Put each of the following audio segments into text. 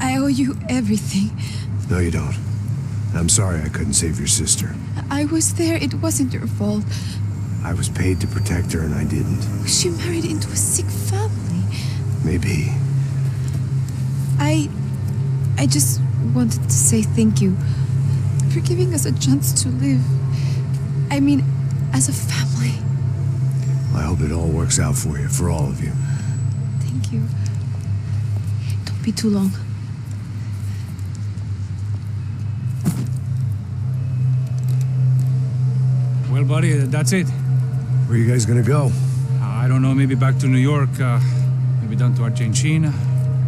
I owe you everything. No, you don't. I'm sorry I couldn't save your sister. I was there. It wasn't your fault. I was paid to protect her and I didn't. She married into a sick family. Maybe. I just wanted to say thank you for giving us a chance to live. I mean, as a family. I hope it all works out for you, for all of you. Thank you. Don't be too long. Well, buddy, that's it. Where are you guys gonna go? I don't know, maybe back to New York, maybe down to Argentina.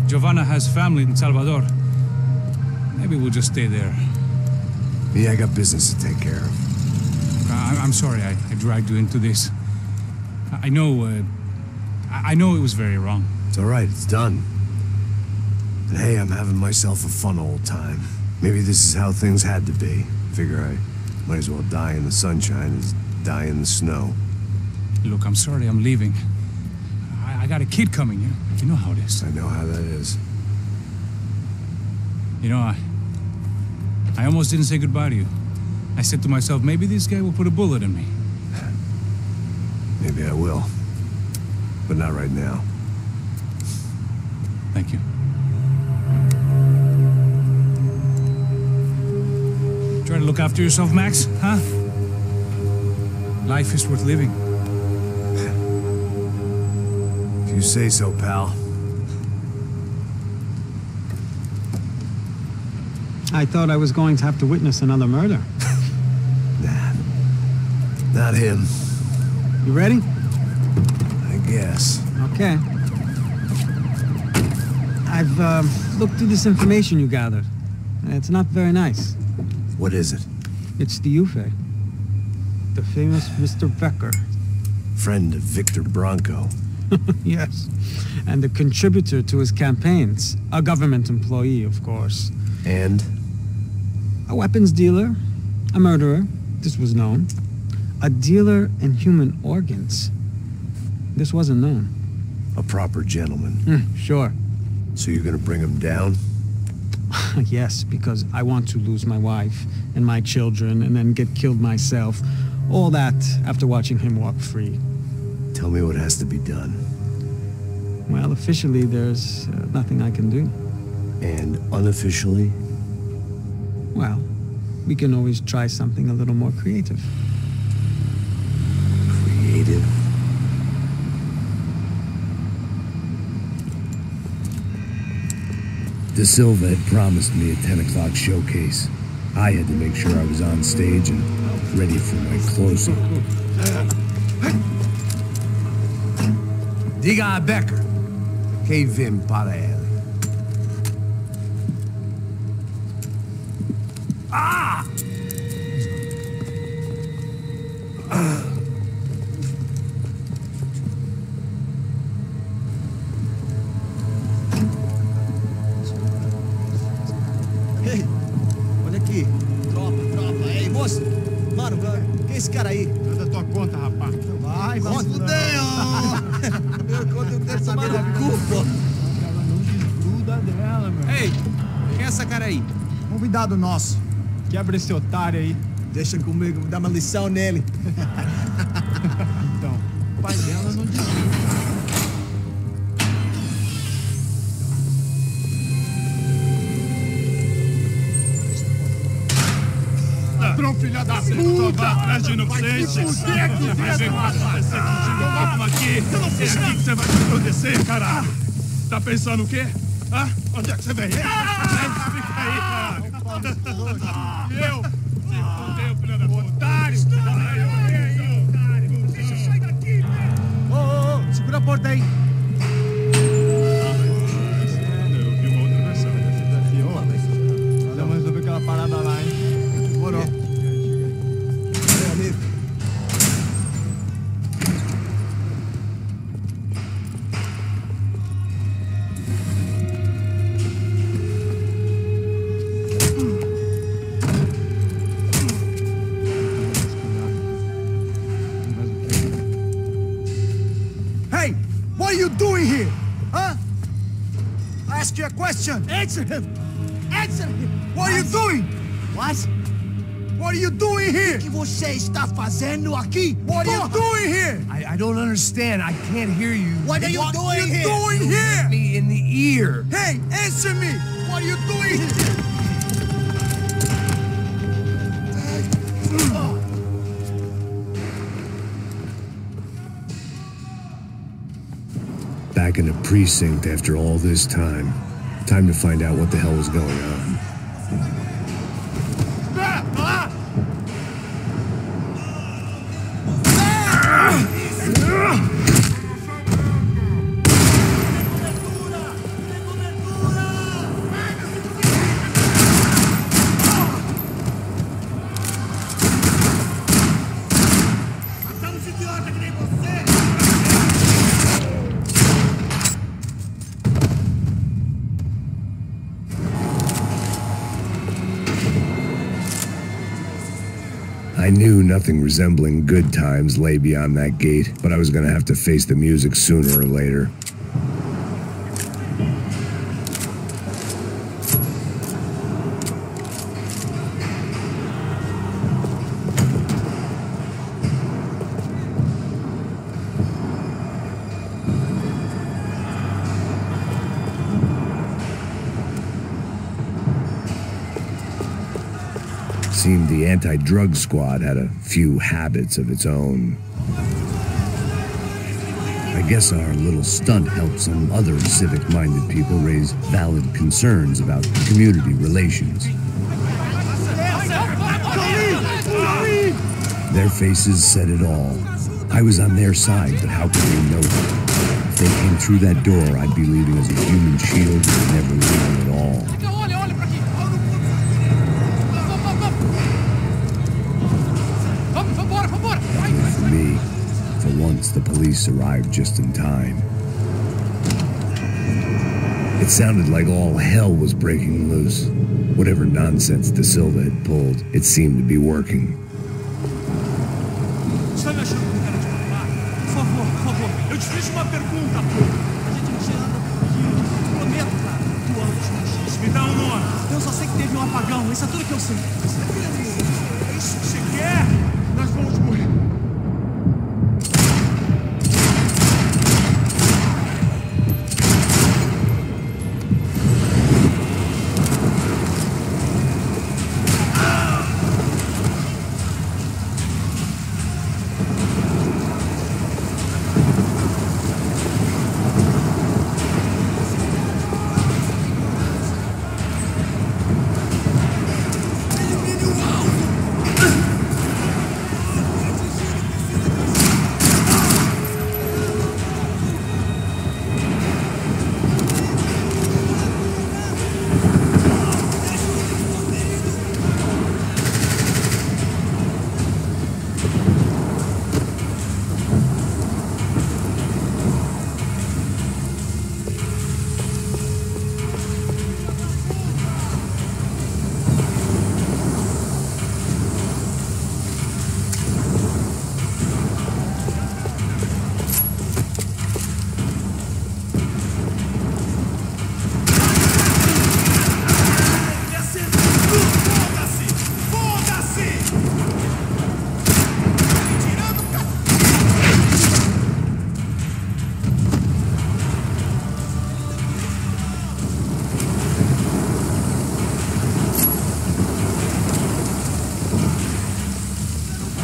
Giovanna has family in Salvador. Maybe we'll just stay there. Me, I got business to take care of. I'm sorry I dragged you into this. I know it was very wrong. It's all right, it's done. And hey, I'm having myself a fun old time. Maybe this is how things had to be. Figure I might as well die in the sunshine as die in the snow. Look, I'm sorry I'm leaving. I got a kid coming, you know how it is. I know how that is. You know, I almost didn't say goodbye to you. I said to myself, maybe this guy will put a bullet in me. Maybe I will. But not right now. Thank you. Try to look after yourself, Max, huh? Life is worth living. If you say so, pal. I thought I was going to have to witness another murder. Nah. Not him. You ready? I guess. Okay. I've looked through this information you gathered. It's not very nice. What is it? It's the Ufe. The famous Mr. Becker. Friend of Victor Branco. Yes. And a contributor to his campaigns. A government employee, of course. And? A weapons dealer. A murderer. This was known. A dealer in human organs. This wasn't known. A proper gentleman. Sure. So you're gonna bring him down? Yes, because I want to lose my wife and my children and then get killed myself. All that after watching him walk free. Tell me what has to be done. Well, officially, there's nothing I can do. And unofficially? Well, we can always try something a little more creative. Creative? De Silva had promised me a 10 o'clock showcase. I had to make sure I was on stage and ready for my closing. Diga a Becker. Que vim para ele. Ah! Ei, olha aqui. Tropa. Ei, moço. Mano, quem é esse cara aí? Manda tua conta, rapaz. Vai fudeu! Meu conta eu quero saber da culpa. Ela não desgruda dela, meu. Ei, quem é essa cara aí? Convidado nosso. Quebra esse otário aí. Deixa comigo, me dá uma lição nele. Então, o pai dela não desgruda. Ladrão, filha da puta! Vai atrás de inocente! Vai ver o que vai acontecer contigo! Vamos aqui! É aqui que você vai se proteger, caralho! Tá pensando o quê? Hã? Onde é que você vem? Fica aí, caralho! Eu? Se fudeu, filha da puta! Otário! Deixa eu sair daqui! Ô, segura a porta aí! Eu vi uma outra versão desse desafio. Vamos resolver aquela parada lá, hein? Demorou. Meu amigo. Hey, what are you doing here? Huh? ask you a question. Answer him. Answer him. What are you doing? What? What are you doing here? O que você está fazendo aqui? What are you doing here? I don't understand. I can't hear you. What are you doing here? Doing here? Me in the ear. Hey, answer me. What are you doing here? Back in the precinct after all this time. Time to find out what the hell was going on. I knew nothing resembling good times lay beyond that gate, but I was gonna have to face the music sooner or later. Seemed the anti-drug squad had a few habits of its own. I guess our little stunt helped some other civic-minded people raise valid concerns about community relations. Their faces said it all. I was on their side, but how could they know that? If they came through that door, I'd be leaving as a human shield and never leaving at all. For me, for once, the police arrived just in time. It sounded like all hell was breaking loose. Whatever nonsense De Silva had pulled, it seemed to be working. Está me achando com cara de matar? Por favor, eu te fiz uma pergunta, pô. A gente não tinha nada aqui. Prometo, cara. Tu ama os machos. Me dá um nome. Eu só sei que teve um apagão. Isso é tudo que eu sei. É isso que você quer? Nós vamos morrer.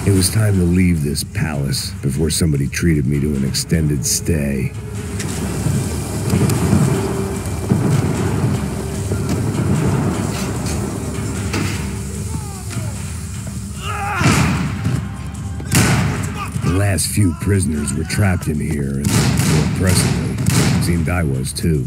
It was time to leave this palace before somebody treated me to an extended stay. The last few prisoners were trapped in here, and more pressingly, it seemed I was too.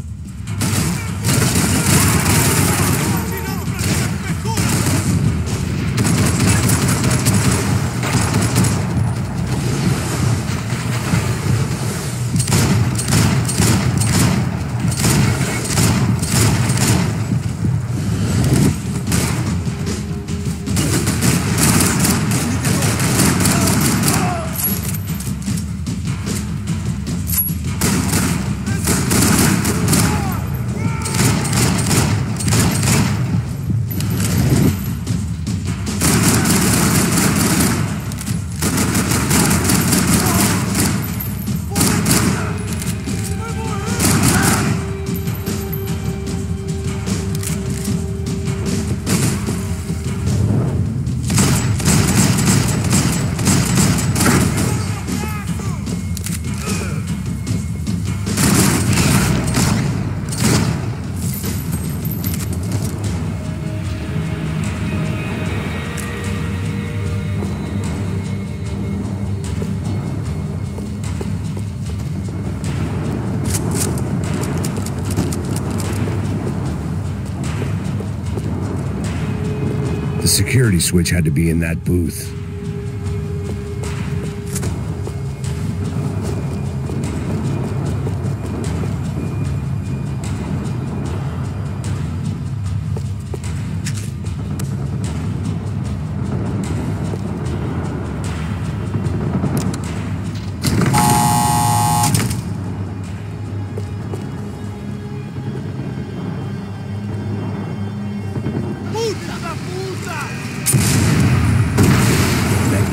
security switch had to be in that booth.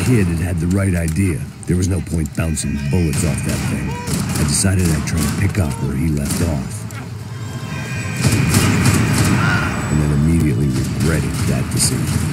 Kid had the right idea. There was no point bouncing bullets off that thing. I decided I'd try to pick up where he left off. And then immediately regretted that decision.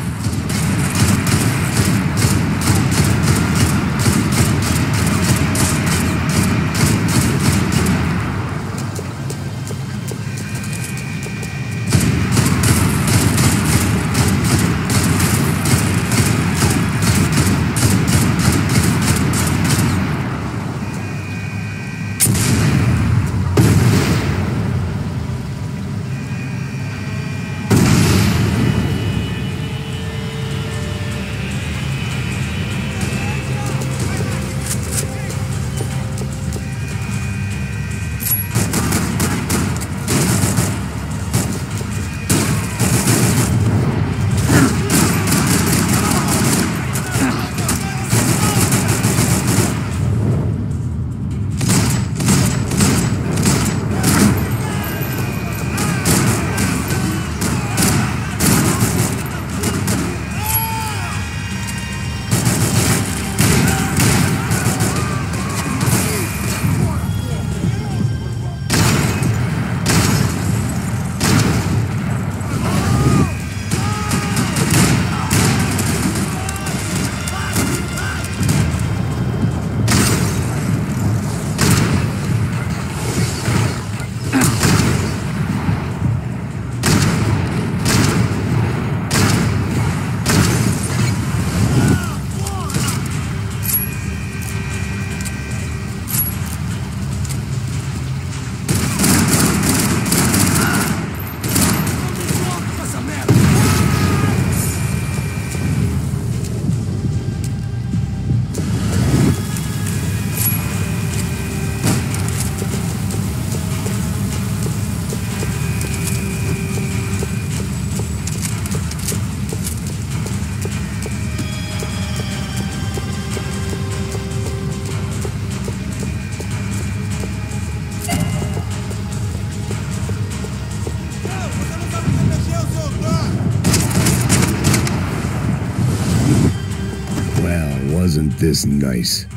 Wasn't this nice?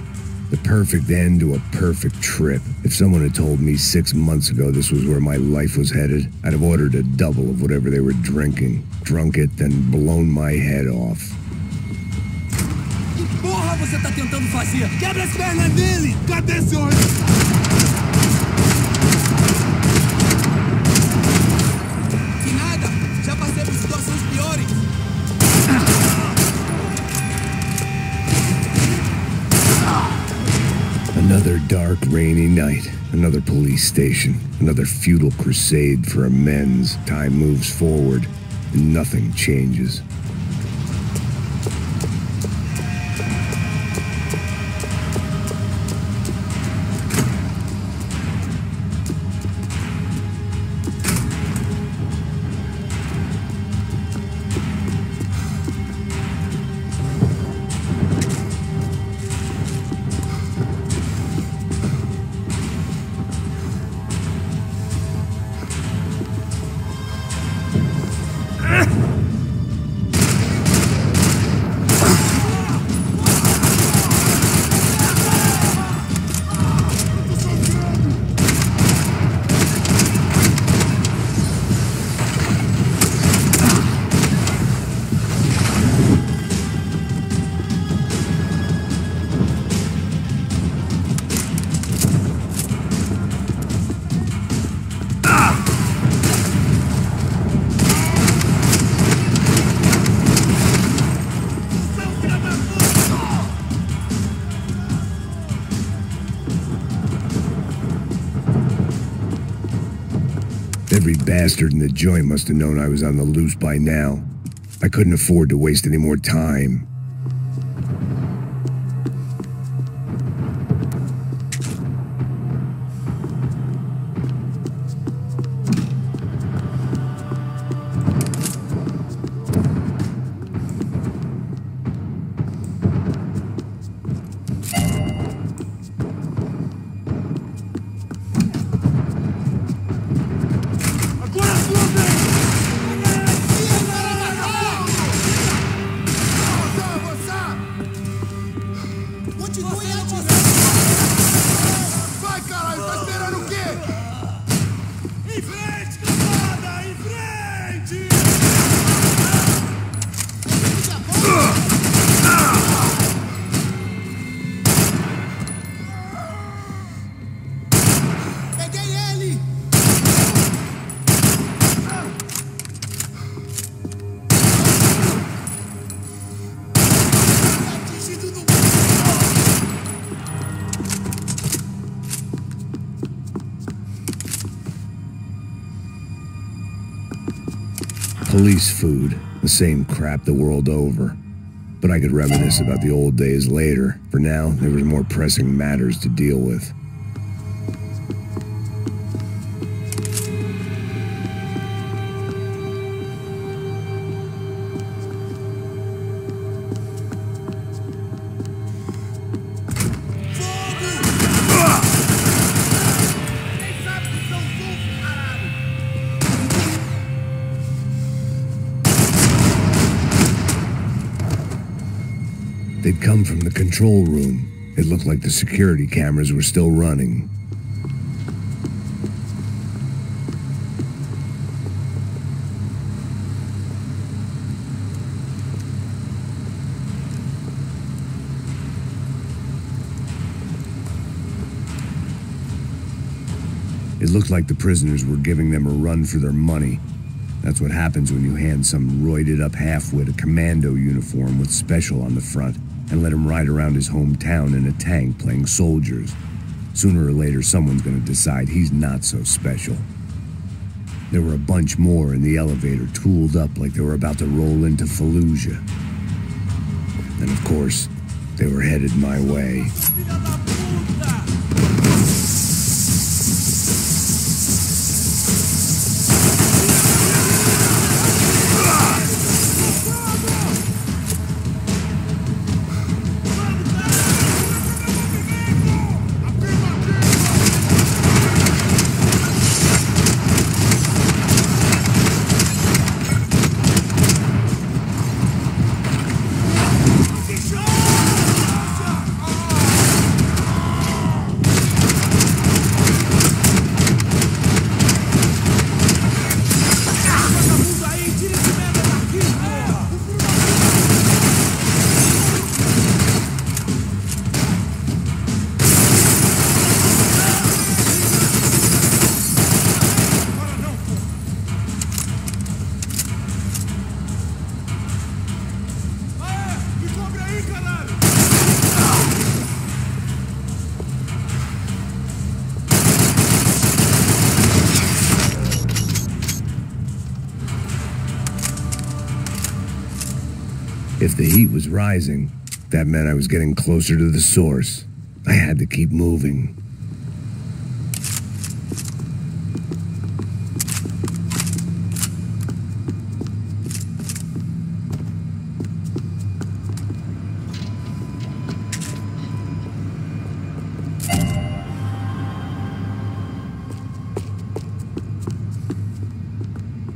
The perfect end to a perfect trip. If someone had told me 6 months ago this was where my life was headed, I'd have ordered a double of whatever they were drinking, drunk it, then blown my head off. Que porra você tá tentando fazer? Quebra as pernas dele! Cadê seu... Que nada! Já passei por situações piores! Another dark, rainy night. Another police station. Another futile crusade for amends. Time moves forward, and nothing changes. Every bastard in the joint must have known I was on the loose by now. I couldn't afford to waste any more time. Police food, the same crap the world over. But I could reminisce about the old days later. For now, there was more pressing matters to deal with. They'd come from the control room. It looked like the security cameras were still running. It looked like the prisoners were giving them a run for their money. That's what happens when you hand some roided-up halfwit a commando uniform with special on the front and let him ride around his hometown in a tank playing soldiers. Sooner or later, someone's gonna decide he's not so special. There were a bunch more in the elevator, tooled up like they were about to roll into Fallujah. And of course, they were headed my way. If the heat was rising, that meant I was getting closer to the source. I had to keep moving.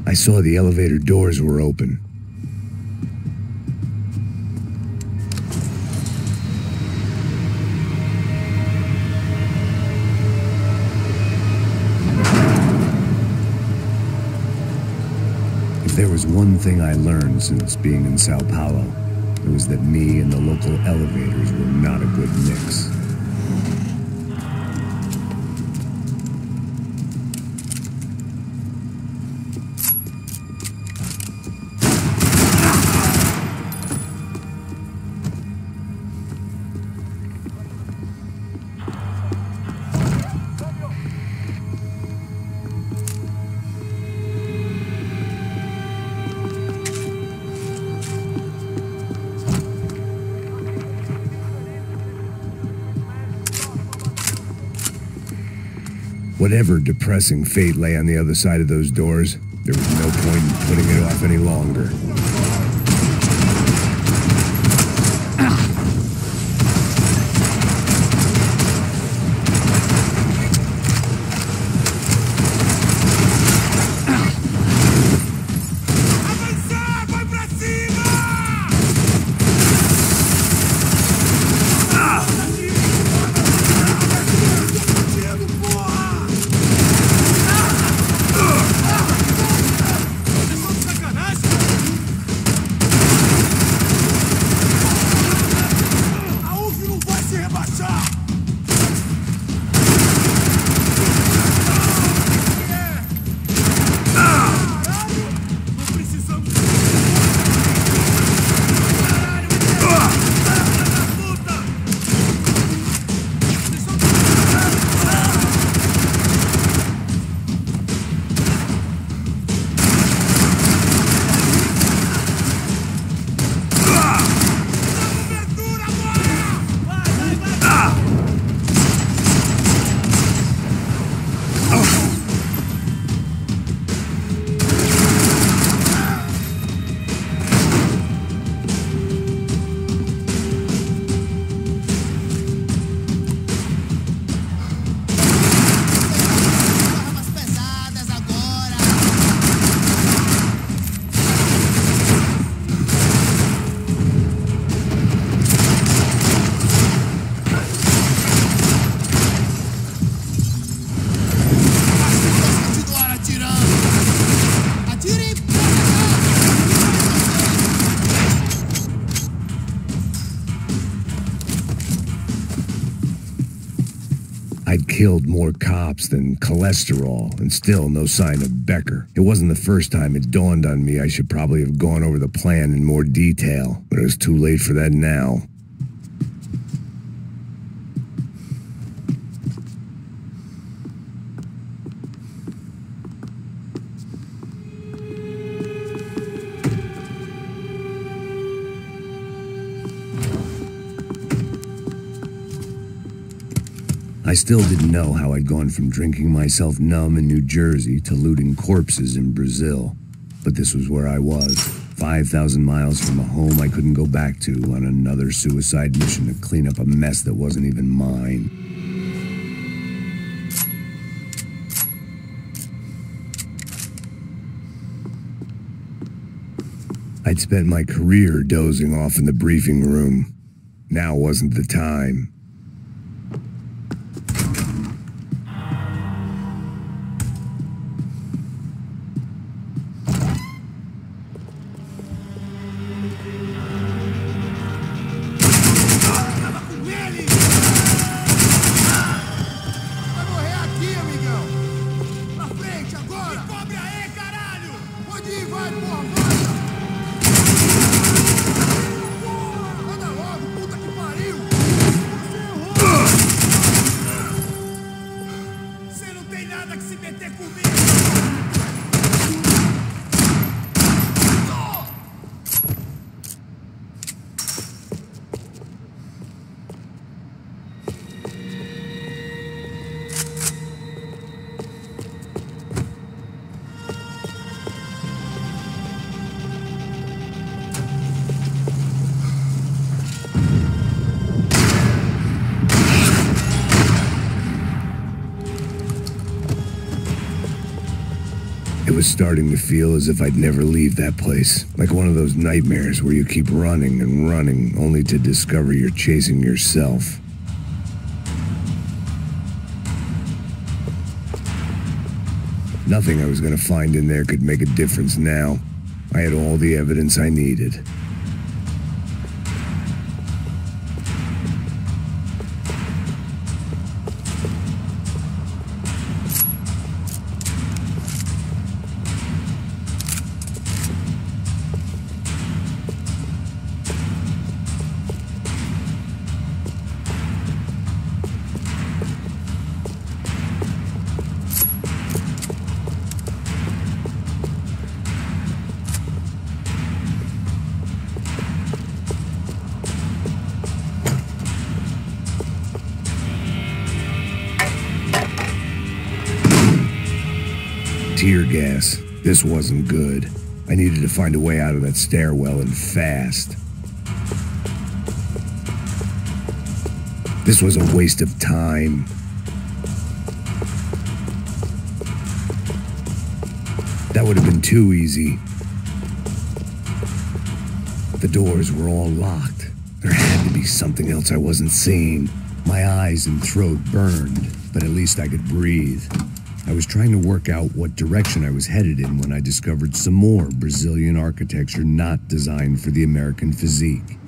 I saw the elevator doors were open. If there was one thing I learned since being in Sao Paulo, it was that me and the local elevators were not a good mix. Whatever depressing fate lay on the other side of those doors, there was no point in putting it off any longer. I'd killed more cops than cholesterol, and still no sign of Becker. It wasn't the first time it dawned on me I should probably have gone over the plan in more detail, but it was too late for that now. I still didn't know how I'd gone from drinking myself numb in New Jersey to looting corpses in Brazil. But this was where I was, 5,000 miles from a home I couldn't go back to, on another suicide mission to clean up a mess that wasn't even mine. I'd spent my career dozing off in the briefing room. Now wasn't the time. It was starting to feel as if I'd never leave that place. Like one of those nightmares where you keep running and running, only to discover you're chasing yourself. Nothing I was going to find in there could make a difference now. I had all the evidence I needed. Tear gas. This wasn't good. I needed to find a way out of that stairwell and fast. This was a waste of time. That would have been too easy. The doors were all locked. There had to be something else I wasn't seeing. My eyes and throat burned, but at least I could breathe. I was trying to work out what direction I was headed in when I discovered some more Brazilian architecture not designed for the American physique.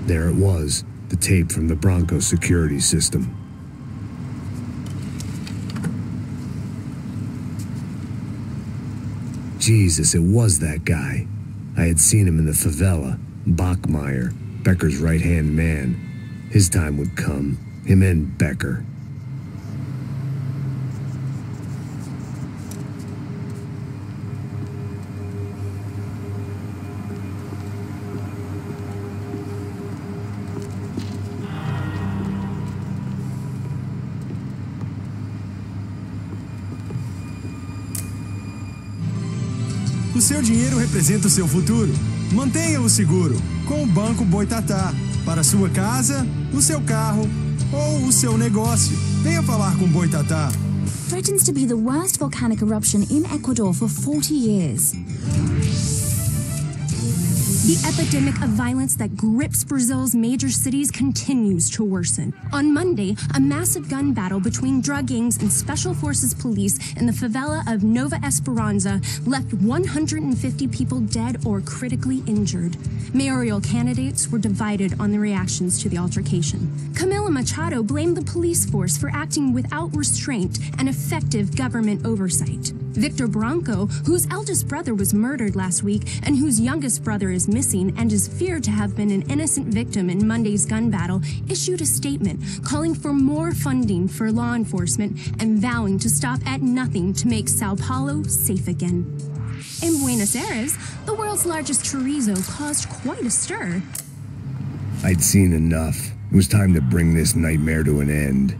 There it was, the tape from the Branco security system. Jesus, it was that guy. I had seen him in the favela, Bachmeyer, Becker's right-hand man. His time would come, him and Becker. O seu dinheiro representa o seu futuro. Mantenha-o seguro com o Banco Boitatá. Para a sua casa, o seu carro ou o seu negócio. Venha falar com Boitatá. Threatens to be the worst volcanic eruption in Ecuador for 40 years. The epidemic of violence that grips Brazil's major cities continues to worsen. On Monday, a massive gun battle between drug gangs and special forces police in the favela of Nova Esperanza left 150 people dead or critically injured. Mayoral candidates were divided on the reactions to the altercation. Camila Machado blamed the police force for acting without restraint and effective government oversight. Victor Branco, whose eldest brother was murdered last week and whose youngest brother is missing and is feared to have been an innocent victim in Monday's gun battle, issued a statement calling for more funding for law enforcement and vowing to stop at nothing to make Sao Paulo safe again. In Buenos Aires, the world's largest chorizo caused quite a stir. I'd seen enough. It was time to bring this nightmare to an end.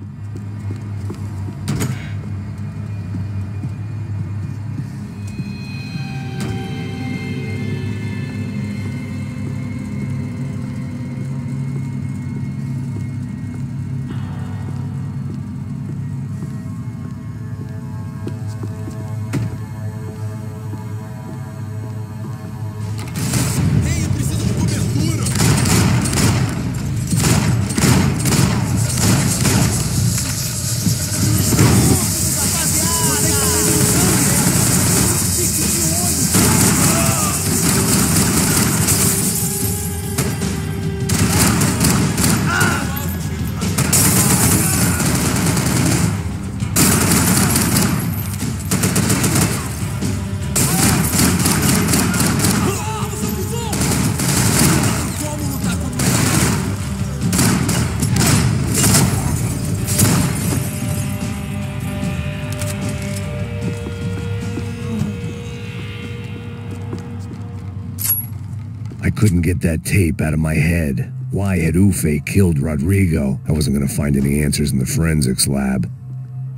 I couldn't get that tape out of my head. Why had Ufe killed Rodrigo? I wasn't going to find any answers in the forensics lab.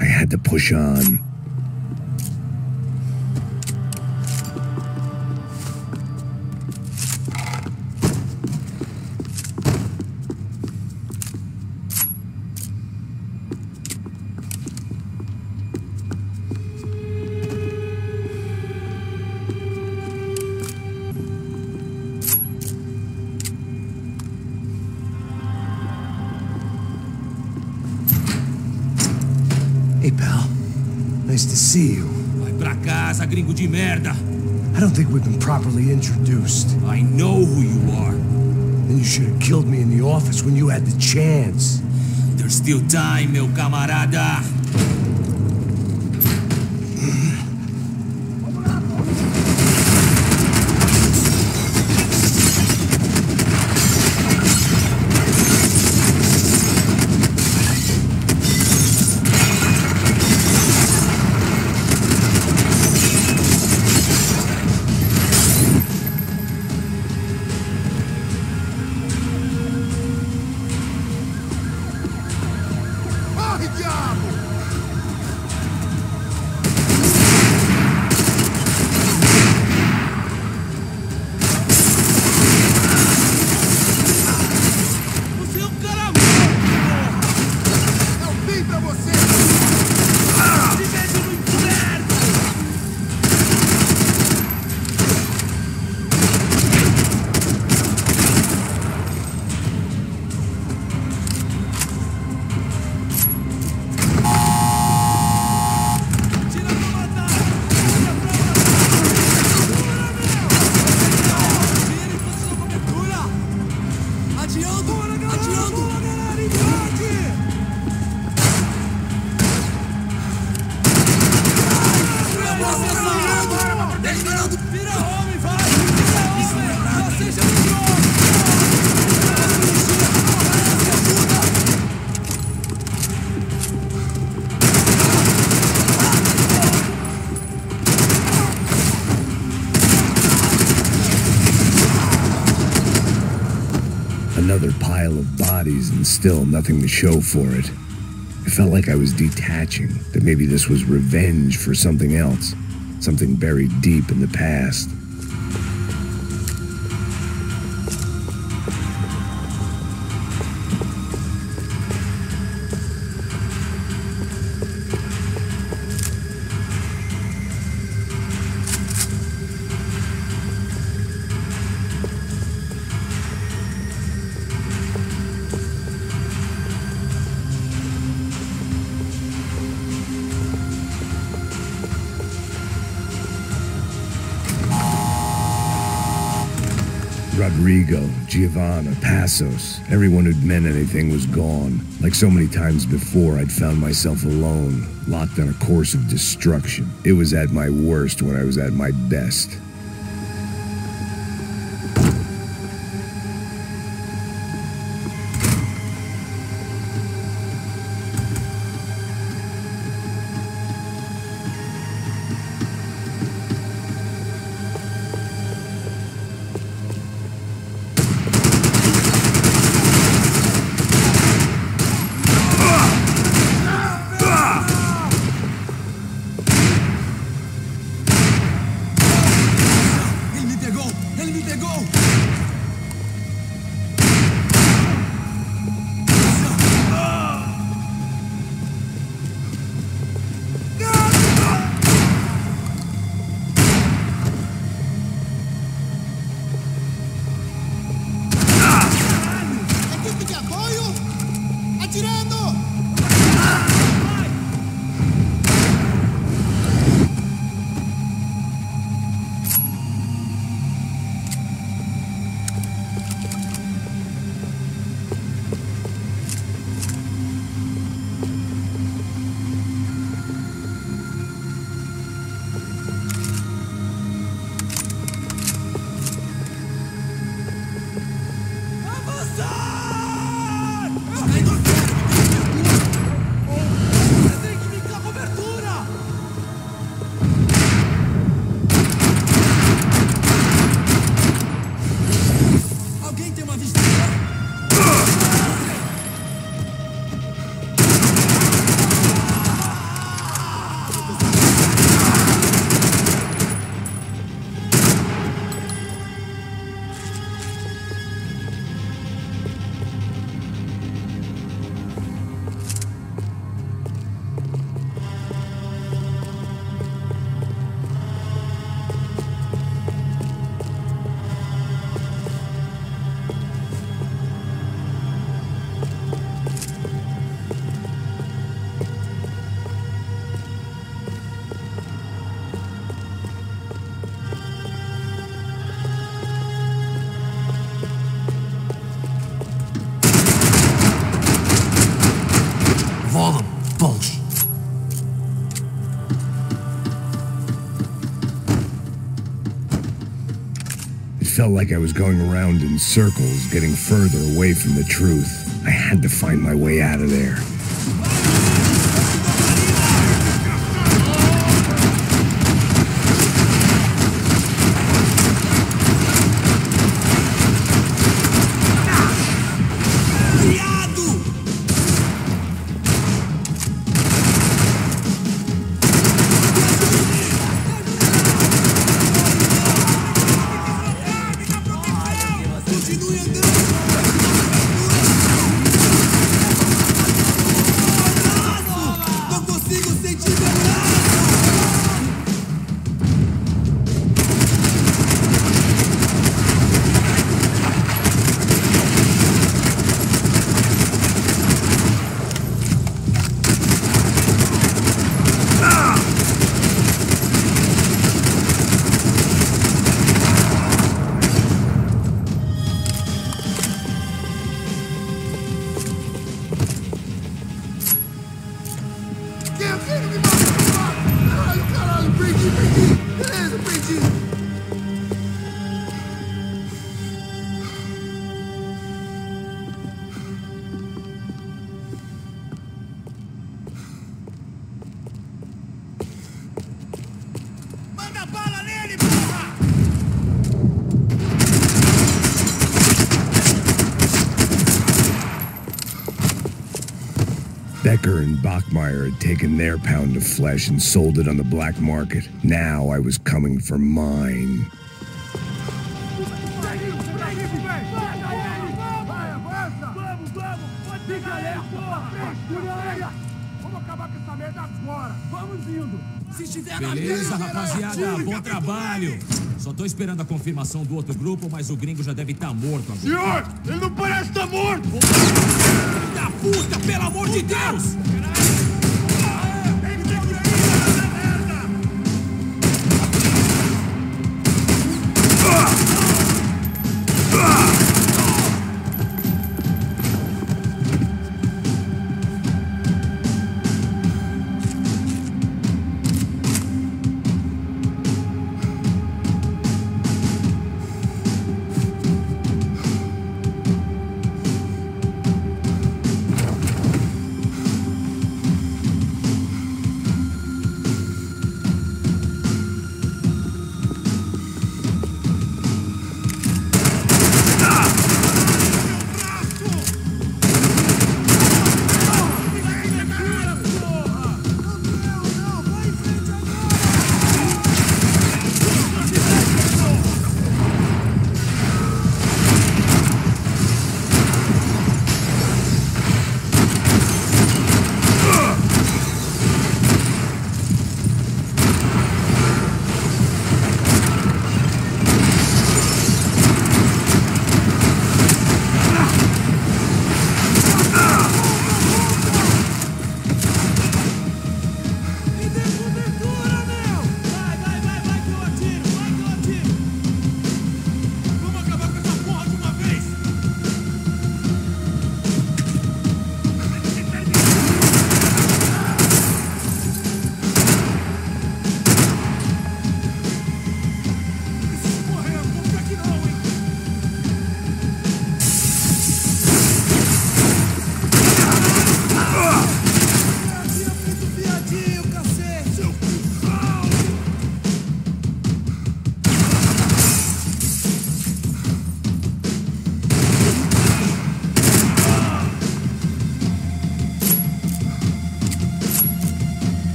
I had to push on. Hey, pal. Nice to see you. Vai pra casa, gringo de merda. I don't think we've been properly introduced. I know who you are. Then you should have killed me in the office when you had the chance. There's still time, meu camarada. Another pile of bodies and still nothing to show for it. It felt like I was detaching, that maybe this was revenge for something else, something buried deep in the past. Rodrigo, Giovanna, Passos, everyone who'd meant anything was gone. Like so many times before, I'd found myself alone, locked on a course of destruction. It was at my worst when I was at my best. Felt like I was going around in circles, getting further away from the truth. I had to find my way out of there. Continue andando! Não consigo sentir meu braço! Becker and Bachmeyer had taken their pound of flesh and sold it on the black market. Now I was coming for mine. Beleza, rapaziada, bom trabalho. Só tô esperando a confirmação do outro grupo, mas o gringo já deve estar morto agora. Senhor, ele não parece estar morto! Filho da puta, pelo amor de Deus!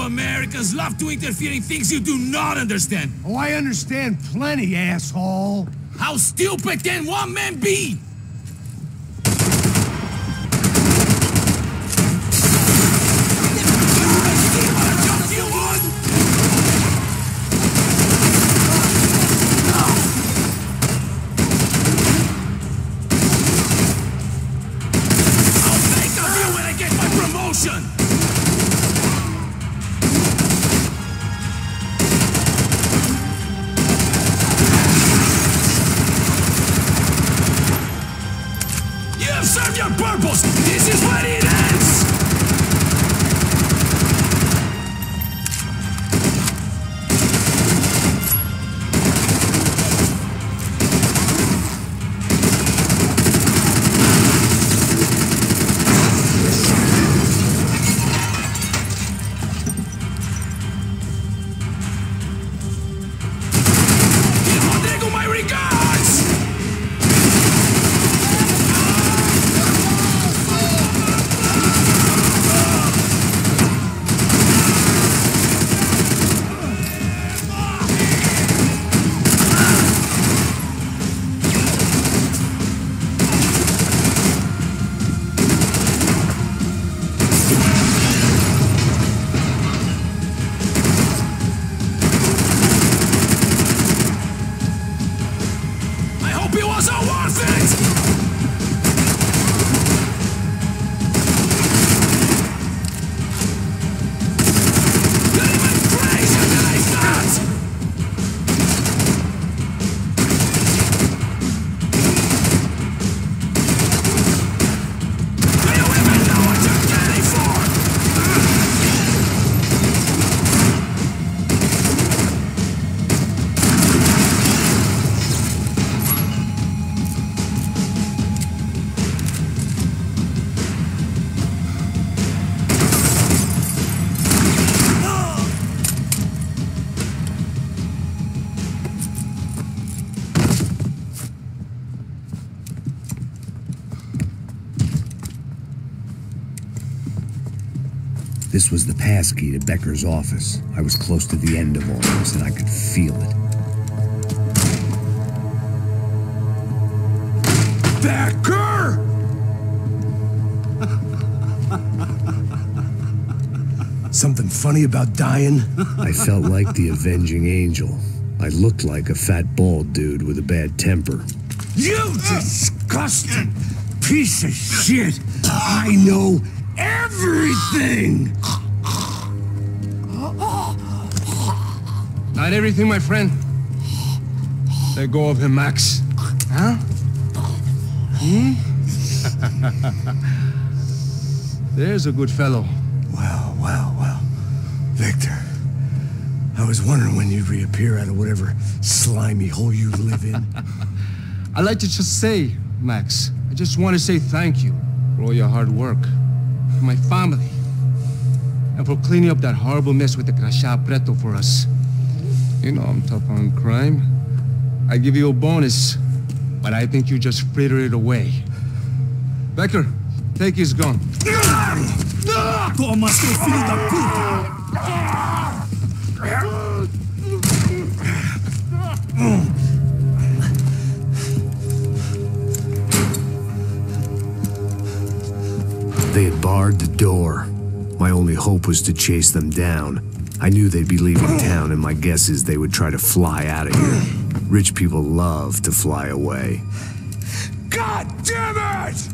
Americans love to interfere in things you do not understand. Oh, I understand plenty, asshole. How stupid can one man be? serve your purpose! This is where it ends! Rodrigo, my regards! I hope it was all worth it! You're even crazier than I thought! Do you even know what you're getting for? This was the passkey to Becker's office. I was close to the end of all this, and I could feel it. Becker! Something funny about dying? I felt like the avenging angel. I looked like a fat bald dude with a bad temper. You disgusting piece of shit! I know everything! Not everything, my friend. Let go of him, Max. Huh? There's a good fellow. Well. Victor, I was wondering when you'd reappear out of whatever slimy hole you live in. I'd like to just say, Max, I just want to say thank you for all your hard work, for my family, and for cleaning up that horrible mess with the Crachá Preto for us. You know I'm tough on crime. I give you a bonus, but I think you just fritter it away. Becker, take his gun. Toma, seu filho da puta! They had barred the door. My only hope was to chase them down. I knew they'd be leaving town, and my guess is they would try to fly out of here. Rich people love to fly away. God damn it!